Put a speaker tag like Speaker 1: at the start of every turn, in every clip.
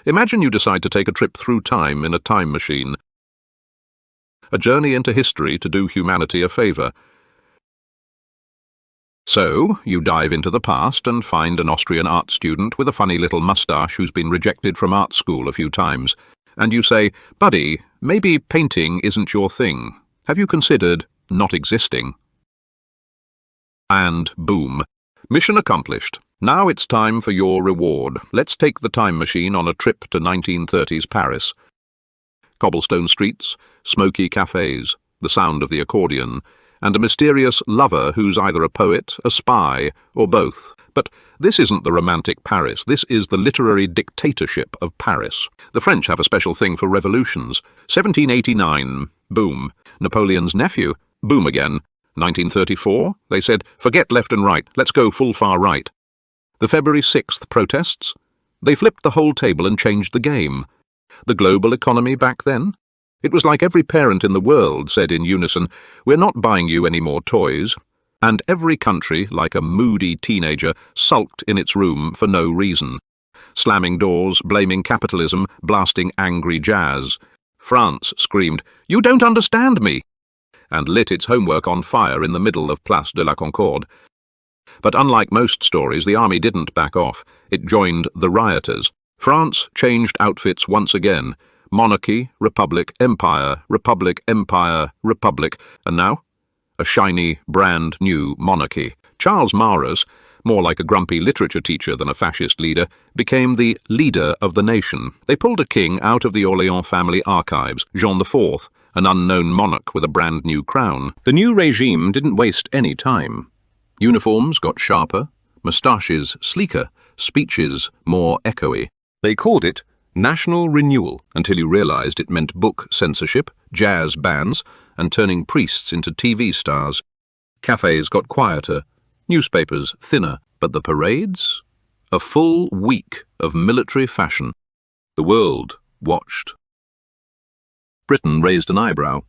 Speaker 1: Imagine you decide to take a trip through time in a time machine. A journey into history to do humanity a favour. So, you dive into the past and find an Austrian art student with a funny little moustache who's been rejected from art school a few times. And you say, "Buddy, maybe painting isn't your thing. Have you considered not existing?" And boom. Mission accomplished. Now it's time for your reward. Let's take the time machine on a trip to 1930s Paris. Cobblestone streets, smoky cafes, the sound of the accordion, and a mysterious lover who's either a poet, a spy, or both. But this isn't the romantic Paris. This is the literary dictatorship of Paris. The French have a special thing for revolutions. 1789, boom. Napoleon's nephew, boom again. 1934, they said, forget left and right, let's go full far right. The February 6th protests, they flipped the whole table and changed the game. The global economy back then? It was like every parent in the world said in unison, we're not buying you any more toys. And every country, like a moody teenager, sulked in its room for no reason. Slamming doors, blaming capitalism, blasting angry jazz. France screamed, "You don't understand me!" and lit its homework on fire in the middle of Place de la Concorde. But unlike most stories, the army didn't back off. It joined the rioters. France changed outfits once again. Monarchy, republic, empire, republic, empire, republic, and now? A shiny, brand new monarchy. Charles Maurras, more like a grumpy literature teacher than a fascist leader, became the leader of the nation. They pulled a king out of the Orléans family archives, Jean IV, an unknown monarch with a brand new crown. The new regime didn't waste any time. Uniforms got sharper, moustaches sleeker, speeches more echoey. They called it national renewal until you realized it meant book censorship, jazz bans, and turning priests into TV stars. Cafes got quieter, newspapers thinner, but the parades? A full week of military fashion. The world watched. Britain raised an eyebrow.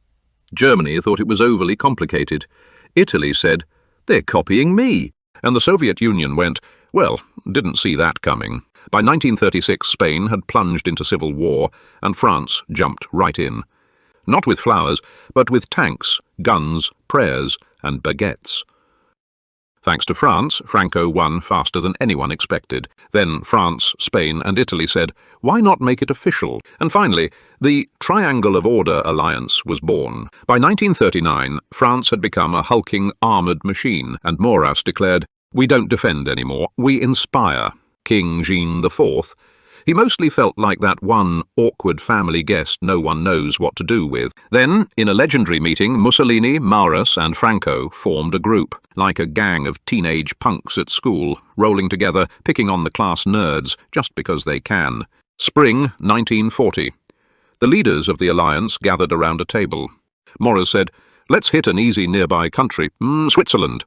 Speaker 1: Germany thought it was overly complicated. Italy said, "They're copying me." And the Soviet Union went, well, didn't see that coming. By 1936, Spain had plunged into civil war, and France jumped right in. Not with flowers, but with tanks, guns, prayers, and baguettes. Thanks to France, Franco won faster than anyone expected. Then France, Spain, and Italy said, why not make it official? And finally, the Triangle of Order alliance was born. By 1939, France had become a hulking armoured machine, and Maurras declared, we don't defend anymore, we inspire. King Jean IV. He mostly felt like that one awkward family guest no one knows what to do with. Then, in a legendary meeting, Mussolini, Maurras, and Franco formed a group, like a gang of teenage punks at school, rolling together, picking on the class nerds, just because they can. Spring 1940. The leaders of the alliance gathered around a table. Maurras said, let's hit an easy nearby country, Switzerland.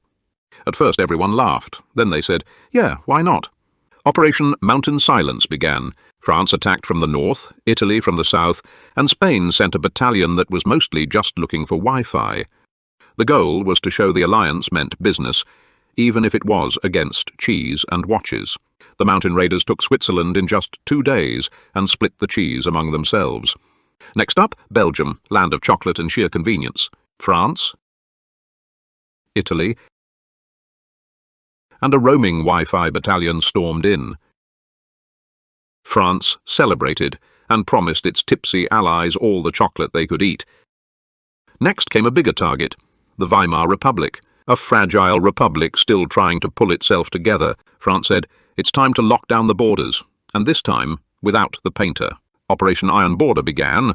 Speaker 1: At first everyone laughed. Then they said, yeah, why not? Operation Mountain Silence began. France attacked from the north, Italy from the south, and Spain sent a battalion that was mostly just looking for Wi-Fi. The goal was to show the alliance meant business, even if it was against cheese and watches. The mountain raiders took Switzerland in just 2 days and split the cheese among themselves. Next up, Belgium, land of chocolate and sheer convenience. France, Italy, and a roaming Wi-Fi battalion stormed in. France celebrated and promised its tipsy allies all the chocolate they could eat. Next came a bigger target, the Weimar Republic, a fragile republic still trying to pull itself together. France said, it's time to lock down the borders, and this time without the painter. Operation Iron Border began.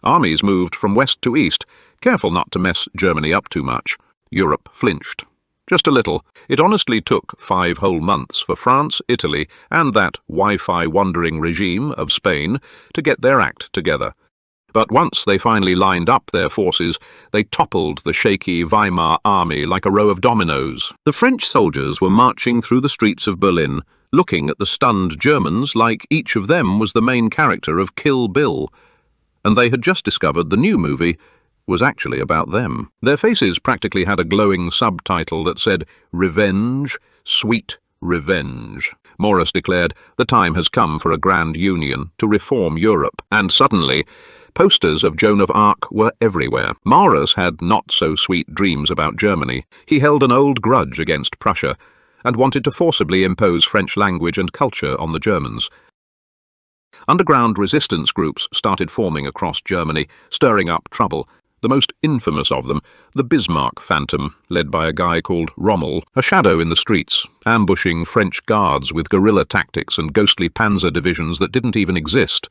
Speaker 1: Armies moved from west to east, careful not to mess Germany up too much. Europe flinched. Just a little. It honestly took 5 whole months for France, Italy, and that Wi-Fi wandering regime of Spain to get their act together. But once they finally lined up their forces, they toppled the shaky Weimar army like a row of dominoes. The French soldiers were marching through the streets of Berlin, looking at the stunned Germans like each of them was the main character of Kill Bill. And they had just discovered the new movie was actually about them. Their faces practically had a glowing subtitle that said, Revenge, Sweet Revenge. Maurras declared, "The time has come for a grand union to reform Europe." And suddenly, posters of Joan of Arc were everywhere. Maurras had not-so-sweet dreams about Germany. He held an old grudge against Prussia and wanted to forcibly impose French language and culture on the Germans. Underground resistance groups started forming across Germany, stirring up trouble. The most infamous of them, the Bismarck Phantom, led by a guy called Rommel, a shadow in the streets, ambushing French guards with guerrilla tactics and ghostly panzer divisions that didn't even exist.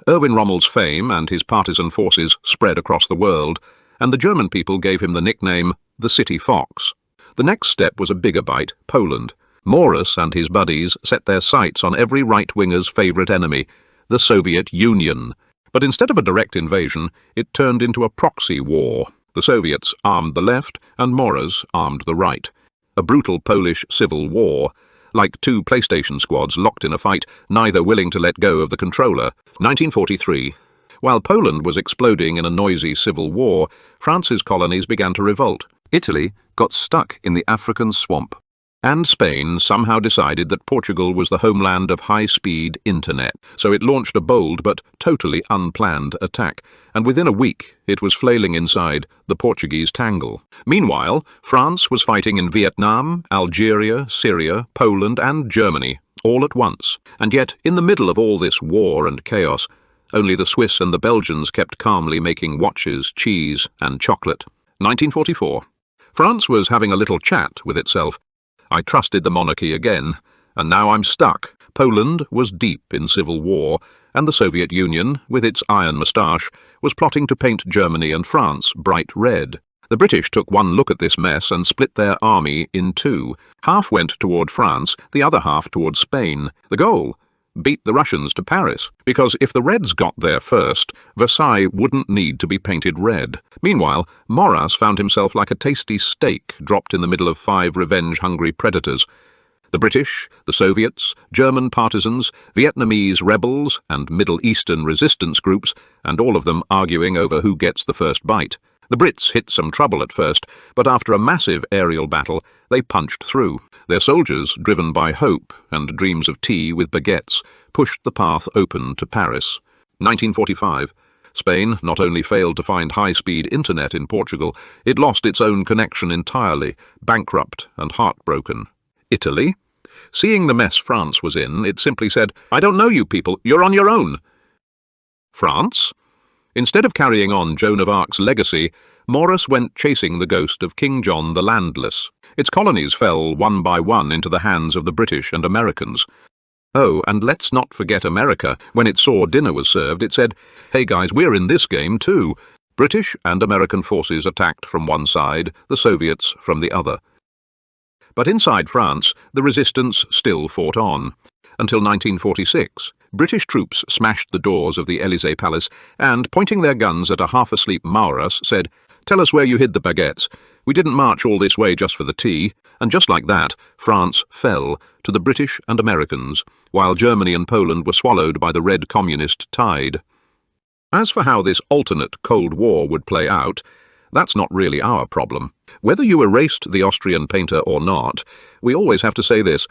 Speaker 1: Erwin Rommel's fame and his partisan forces spread across the world, and the German people gave him the nickname the City Fox. The next step was a bigger bite, Poland. Maurras and his buddies set their sights on every right-winger's favourite enemy, the Soviet Union. But instead of a direct invasion, it turned into a proxy war. The Soviets armed the left, and Maurras armed the right. A brutal Polish civil war, like two PlayStation squads locked in a fight, neither willing to let go of the controller. 1943. While Poland was exploding in a noisy civil war, France's colonies began to revolt. Italy got stuck in the African swamp. And Spain somehow decided that Portugal was the homeland of high-speed internet, so it launched a bold but totally unplanned attack, and within a week it was flailing inside the Portuguese tangle. Meanwhile, France was fighting in Vietnam, Algeria, Syria, Poland and Germany, all at once. And yet, in the middle of all this war and chaos, only the Swiss and the Belgians kept calmly making watches, cheese and chocolate. 1944. France was having a little chat with itself. I trusted the monarchy again, and now I'm stuck. Poland was deep in civil war, and the Soviet Union, with its iron moustache, was plotting to paint Germany and France bright red. The British took one look at this mess and split their army in two. Half went toward France, the other half toward Spain. The goal? Beat the Russians to Paris, because if the Reds got there first, Versailles wouldn't need to be painted red. Meanwhile, Maurras found himself like a tasty steak dropped in the middle of 5 revenge-hungry predators. The British, the Soviets, German partisans, Vietnamese rebels, and Middle Eastern resistance groups, and all of them arguing over who gets the first bite. The Brits hit some trouble at first, but after a massive aerial battle, they punched through. Their soldiers, driven by hope and dreams of tea with baguettes, pushed the path open to Paris. 1945. Spain not only failed to find high-speed internet in Portugal, it lost its own connection entirely, bankrupt and heartbroken. Italy? Seeing the mess France was in, it simply said, "I don't know you people, you're on your own." France? Instead of carrying on Joan of Arc's legacy, Maurras went chasing the ghost of King John the Landless. Its colonies fell one by one into the hands of the British and Americans. Oh, and let's not forget America. When it saw dinner was served, it said, "Hey guys, we're in this game too." British and American forces attacked from one side, the Soviets from the other. But inside France, the resistance still fought on. Until 1946, British troops smashed the doors of the Élysée Palace and, pointing their guns at a half-asleep Maurras, said, "Tell us where you hid the baguettes. We didn't march all this way just for the tea." And just like that, France fell to the British and Americans, while Germany and Poland were swallowed by the red communist tide. As for how this alternate Cold War would play out, that's not really our problem. Whether you erased the Austrian painter or not, we always have to say this: